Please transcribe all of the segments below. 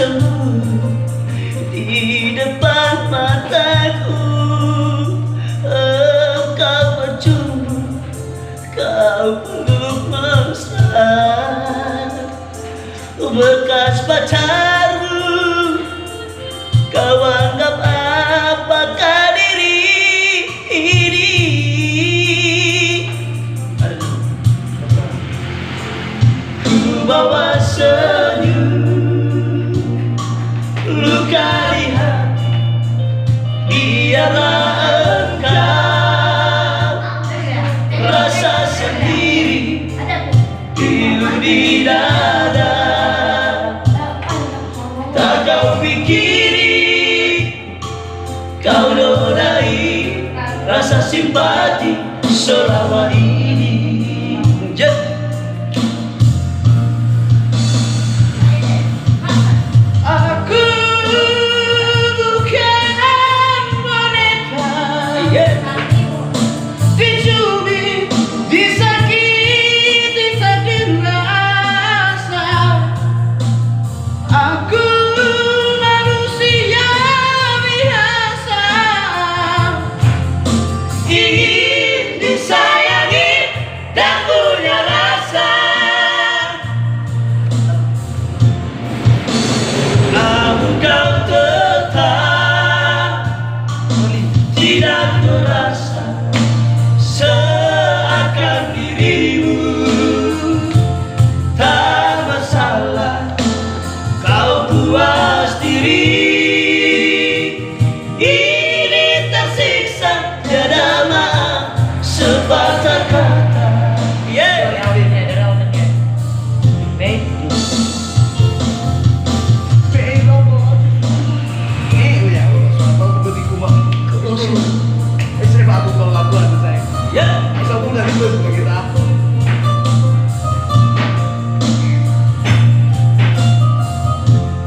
cemburu di depan mataku. Kau bercumbu, kau peluk mesra, bekas pacarmu. Kau anggap apakah diri ini? Ku bawa senyum, luka di hati, biarlah engkau rasa sendiri, pilu di dada. Tak kau pikiri, kau nodai rasa simpati selama ini. Aku bukan boneka, dicubit, disakiti, tak dirasa. Aku manusia biasa, ingin disayangi dan punya rasa. Namun kau tetap tidak merasa, seakan dirimu tak masalah. Kau puas diri, ini tersiksa, tiada maaf sepatah kata.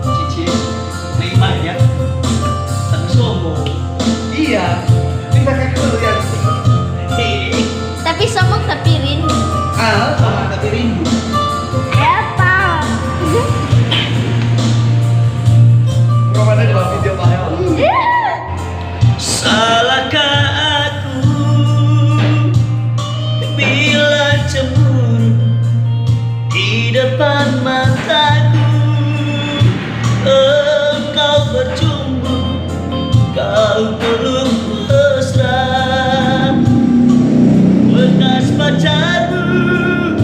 Cici, terima ya. Tak sombong. Iya, kita kayak kalian. Tapi sombong tapi rindu. Tapi rindu. Apa? Kemana di video Pak? Salahkah aku bila cemburu di depan mataku? Engkau bercumbu, kau peluk mesra, bekas pacarmu.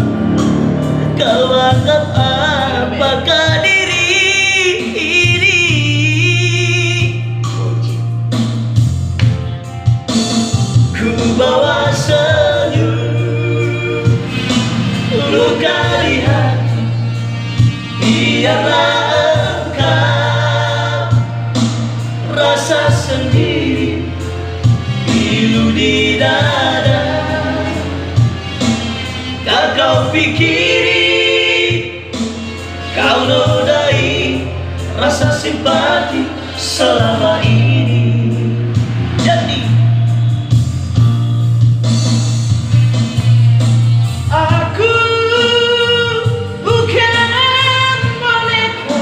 Kau anggap apakah diri ini? Ku bawa senyum, luka di hati, biarlah engkau rasa sendiri, pilu di dada. Tak kau pikiri, kau nodai rasa simpati selama ini. Jadi aku bukan boneka,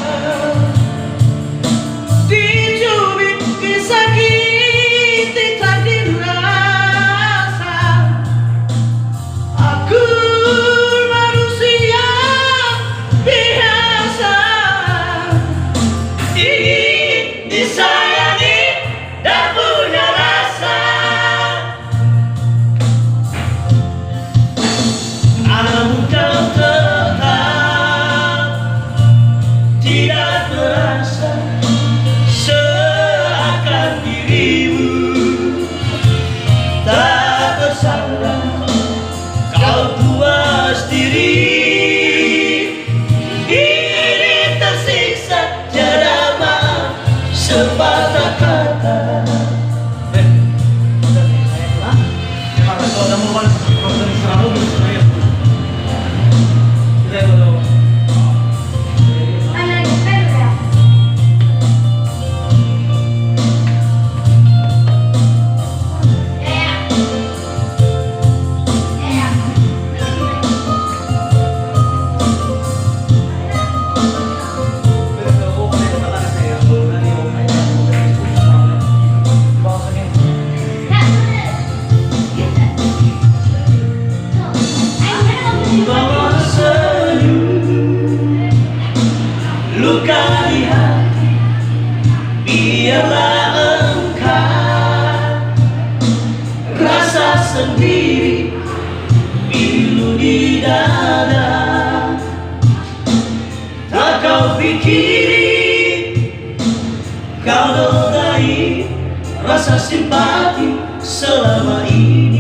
dicubit, disakiti, tak dirasa. Aku manusia biasa, ingin disayangi dan punya rasa. Namun kau tetap tidak merasa, seakan dirimu tak bersalah. Kau puas diri, ini tersiksa, tiada maaf sepatah kata. luka di hati, biarlah engkau rasa sendiri, pilu di dada. Tak kau pikiri, kau nodai rasa simpati selama ini.